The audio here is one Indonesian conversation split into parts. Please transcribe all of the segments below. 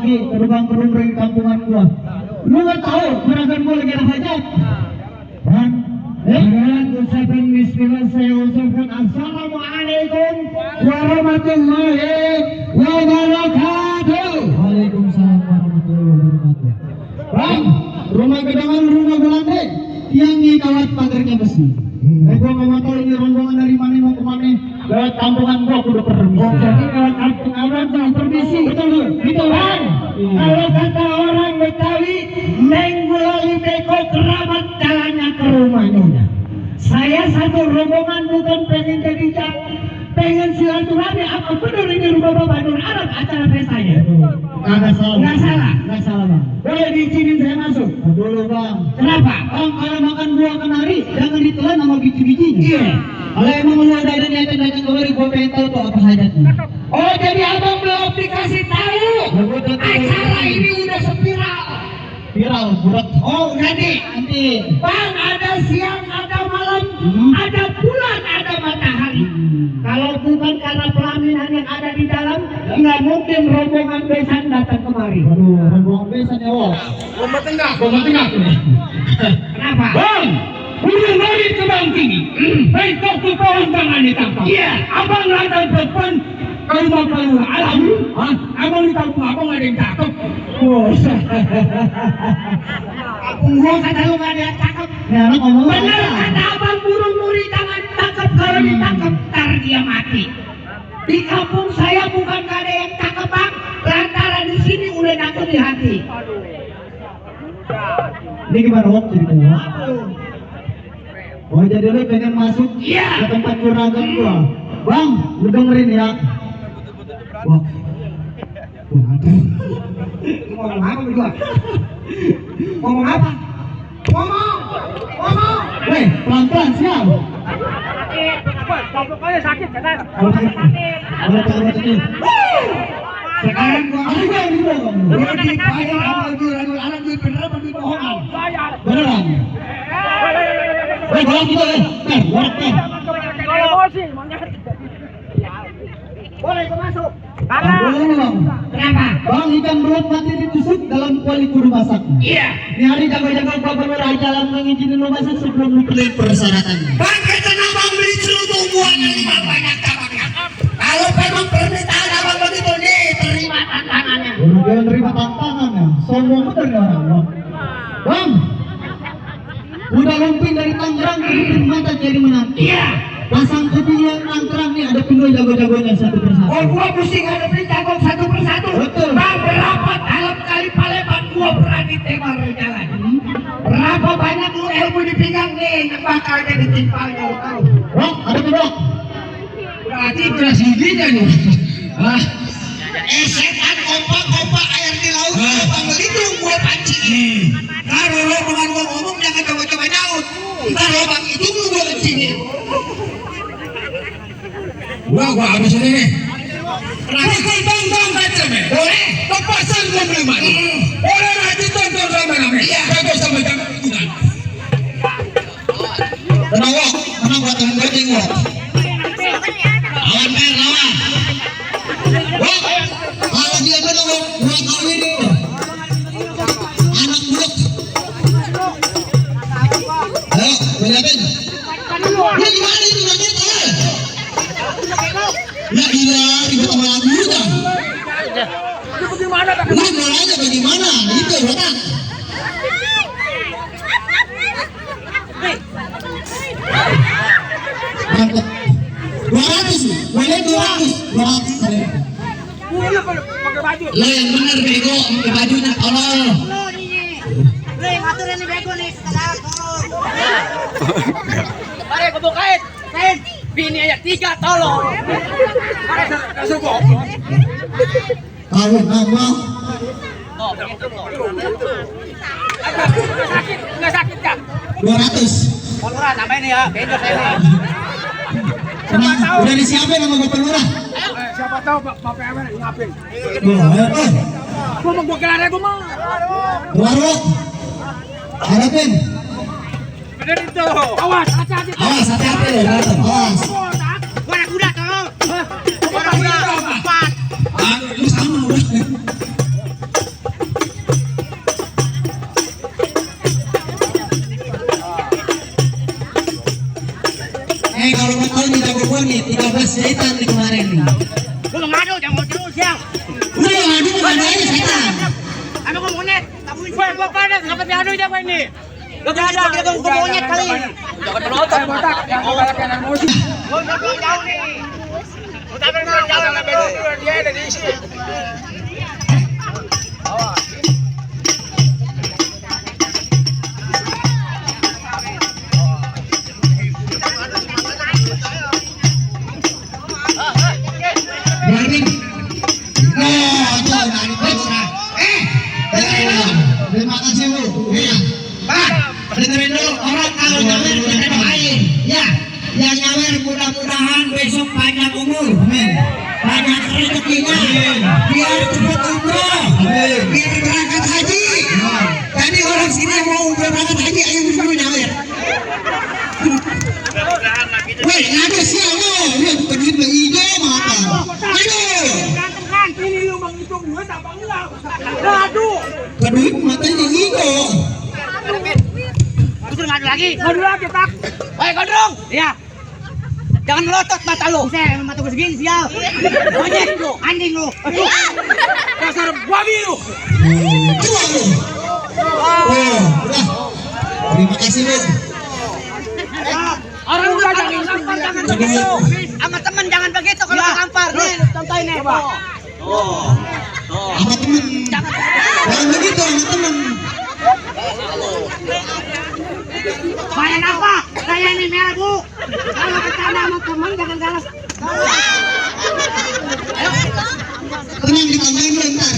lagi terbang dari kampungan gua. Lu nggak tahu juragan gua lagi ada hajat? Dan ucapan bismillah saya ucapkan assalamualaikum warahmatullahi wabarakatuh. Waalaikumsalam warahmatullahi wabarakatuh. Bang, rumah gedangan rumah Belanda, tiangnya kawat pagarnya besi. Gua nggak mau tahu ini rombongan dari mana mau kemana. Ke kampungan gua kudu permisi. Oh, jadi ke kampung orang tuh permisi. Betul, gitu bang. Kalau kata orang Betawi, menggulali beko kerabat jalannya ke rumahnya. Saya satu rombongan bukan pengen jadi pengen silaturahmi, apa benar ini rumah Bapak Nur Arab acara pestanya? Nggak salah bang. Boleh diizinin saya masuk? Dulu bang. Kenapa? Bang, kalau makan buah kenari jangan ditelan sama biji-bijinya. Iya. Kalau emang lu ada niatan datang kemari, gua pengen tahu tuh apa hajatnya. Oh, jadi abang belum dikasih tahu? Acara ini udah viral, budak. Oh, nanti. Bang, ada siang, ada malam, ada bulan, ada matahari. Kalau bukan karena pelaminan yang ada di dalam, nggak mungkin rombongan besan datang kemari. Aduh, rombongan besan ya, wah. Bomba tengah. Kenapa? Bang, burung lari terbang tinggi. Baik waktu pohon tangan ditangkap. Iya. Abang lantai depan ke rumah pelurah alam. Abang di kampung abang ada yang cakep. Kampung gua kata lu nggak ada yang cakep. Bener kata abang, burung muri jangan ditangkap. Kalau ditangkap ntar dia mati. Di kampung saya bukan nggak ada yang cakep bang, lantaran di sini udah nangkep di hati. Ini gimana Wok ceritanya? Oh, jadi lu pengen masuk ke tempat juragan gua. Bang, lu dengerin ya. Wah. Ngomong apa berdua? Ngomong apa? Ngomong. Weh, pelan-pelan siap. Sakit. Sekarang gua juga yang dibohong. Gua dibayar sama juragan anak duit beneran apa duit bohongan? Beneran. Weh, bohong gitu weh. Boleh gua masuk. Kenapa? Bang, ikan belut mati ditusuk dalam kuali kudu masak. Iya. Ini hari jaga-jaga gua bener jalan mengizinin lu masak sebelum lu beli persyaratannya. Bang, kita nabang beli cerutu buah lima banyak cabangnya. Kalau memang permintaan abang begitu nih, terima tantangannya. Udah terima tantangannya. Sombong bener ya orang. Bang, udah lumping dari Tangerang ke mata jadi menantu. Iya. Pasang kopi yang nangkrang nih, ada pindah jago-jagonya satu persatu. Oh, gua mesti ngadepin jago satu persatu. Betul. Bang, berapa dalam kali Palembang gua berani tembak jalan. Berapa banyak lu ilmu dipinggang nih, yang bakal jadi timpalnya lu tahu. Bang, ada pedok. Berarti beras giginya nih. Setan kompak air di laut. Bang, melindung gua pancing. Kalau lo dengan gua ngomong jangan coba-coba nyaut. Ntar lo bang itu gua kencingin. Gua habis ini nih. Pukul bang macam ya. Boleh. Kepasan gua beli mana? Boleh nanti tonton rame-rame. Iya. Bagus sama jam bulan. Kenapa? Karena gua temen gua tinggal. Lawan mer lawan. Wah, kalau dia benar gua kawin itu. Anak buluk. Ayo, lihatin. Ini gimana itu nanti? Ya gila, ribet sama lagu juga. Itu bagaimana? Lu mulainya bagaimana? Itu ya. Mantap. 200, boleh 200. Pakai baju. Lo yang bener bego, pakai bajunya tolol. Lo yang atur ini bego nih sekarang. Mari ke bukain. Kain. Bini aja 3 tolong. Kawin apa? Oh, begitu kok. Enggak sakit kah? 200. Pak Lurah sampai nih ya, benjol saya nih. Tenang, udah disiapin sama Bapak Lurah. Siapa tahu Bapak Emer ngapain? Gua mau gua kelar gua mau. Warung. Harapin. Bener itu. Awas, hati-hati. Awas, hati-hati. Awas. Gua ada kuda tolong. Gua ada kuda. Empat. Lu sama udah. kalau mau tahu nih jago nih 13 jahitan di kemarin nih. Lu ngadu jangan mau terus ya. Udah ngadu bukan aja setan. Ano ko monyet? Woi, gua panas, dapat diadu aja gua ini. Gak ada, gua monyet kali. Jangan melotot, botak. Yang galak yang emosi. Gua jauh nih. Udah jauh lah dia ada di sini. Terima kasih Bu. Iya. Pak, dengerin dulu orang kalau nyawer jangan doain. Ya, yang nyawer mudah-mudahan besok panjang umur. Amin. Banyak rezekinya. Biar cepat umroh. Amin. Biar berangkat haji. Jadi orang sini yang mau berangkat haji ayo dulu nyawer. Woi, ada siapa? Lu bukan duit hijau mata. Ayo. Ini lu bang hitung duit apa enggak? Aduh. Kedua matanya hijau. Lu ngadu lagi? Ngadu lagi, Pak. Woi, gondrong. Iya. Jangan melotot mata lu. Saya mata gue segini sial. Monyet lu, anjing lu. Dasar babi lu. Keluar lu. Oh, udah. Terima kasih, Bu. Orang udah jangan begitu. Sama temen jangan begitu kalau ngampar nih. Contohin nih, Pak. Sama temen. Jangan begitu sama temen. Main apa? Saya ini merah, Bu. Kalau bercanda sama teman jangan galas. Tenang ditambahin lu ntar.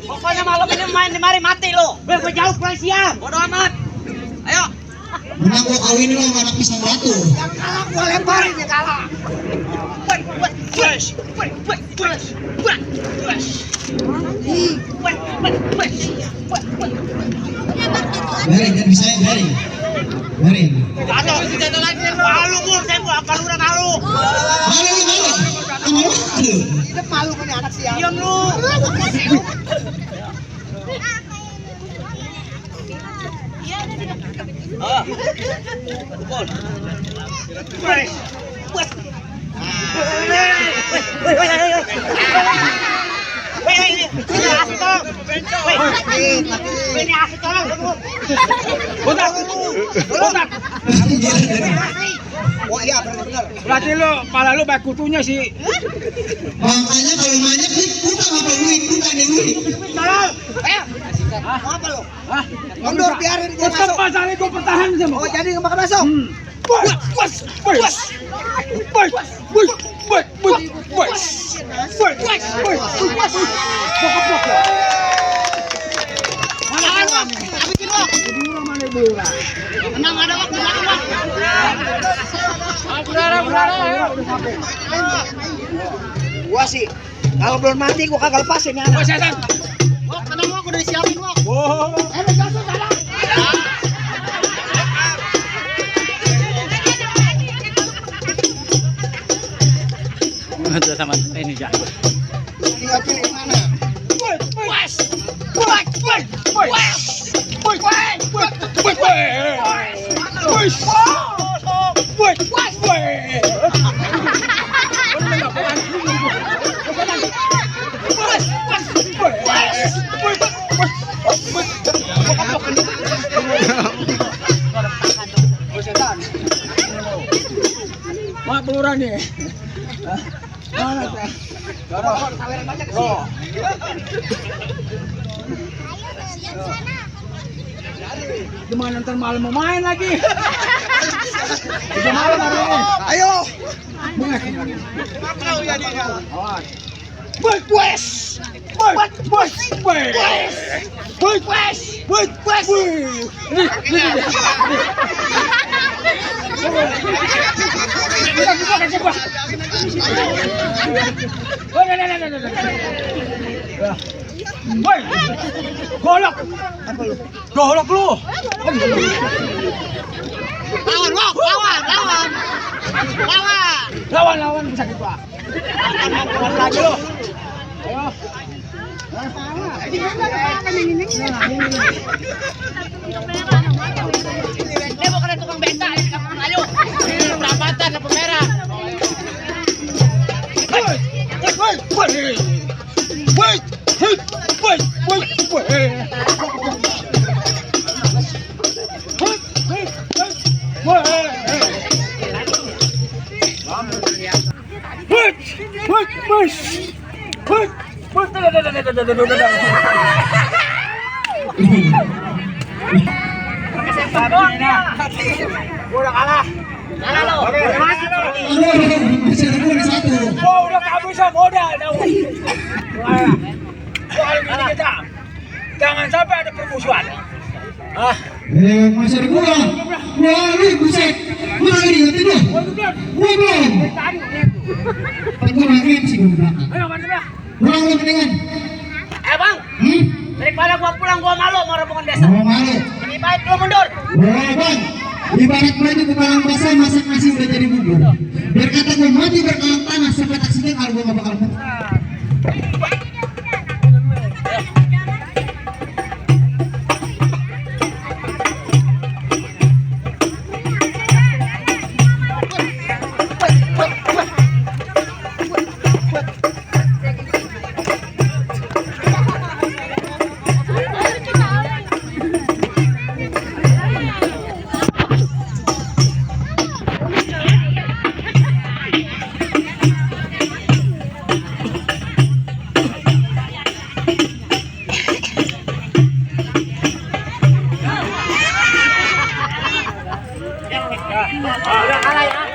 Pokoknya malam ini main di mari mati lo. Gue jauh polisian. Bodoh amat. Ayo. Menang gua kawin lu sama anak pisang batu. Yang kalah gua lemparin ya kalah. Biarin, kan bisa ya, biarin. Biarin. Atau kita lagi malu Bu, saya Bu, apa lu udah malu? Malu. Sama lu. Hidup malu kan anak sial. Diam lu. Pukul. Oh iya benar. Berarti lo pala lo baik kutunya sih. Makanya kalau banyak duit bukan apa duit, bukan duit. Tolong. Ayo. Apa lo? Mundur biarin dia masuk. Pasal itu pertahan sama. Oh jadi nggak bakal masuk. Menang ada waktu menang. Gua sih kalau belum mati gua kagak lepasin ya. Oh, setan. Oh, tenang gua udah disiapin gua. Oh. Jangan salah. Itu sama ini ya. Tinggal pilih mana. Mak pelurah nih. Mana teh? Gimana ntar malam mau main lagi? Udah malam hari ini. Ayo. Golok. Golok lu. Lawan bisa gitu. Lagi lu. Ayo. Dia bukan tukang Push! Push! Push! Udah kalah. Kalah lo. Masih ada gol satu. Oh, udah kehabisan modal dah. Soal ini kita. Jangan sampai ada permusuhan. Masih ada bola. Wah, buset. Bola lagi ganti dulu. Wah, belum. Pantun lagi sih gua belakang. Ayo, mana? Pulang lu mendingan. Bang, daripada gua pulang gua malu sama rombongan desa. Oh, malu. Lebih baik lu mundur. Wah, Bang. Ibarat baju kepalang basah masak nasi udah jadi bubur. Biar kata gua mati berkalang tanah sepetak sedang kalau gua gak bakal mati. Udah kalah ya.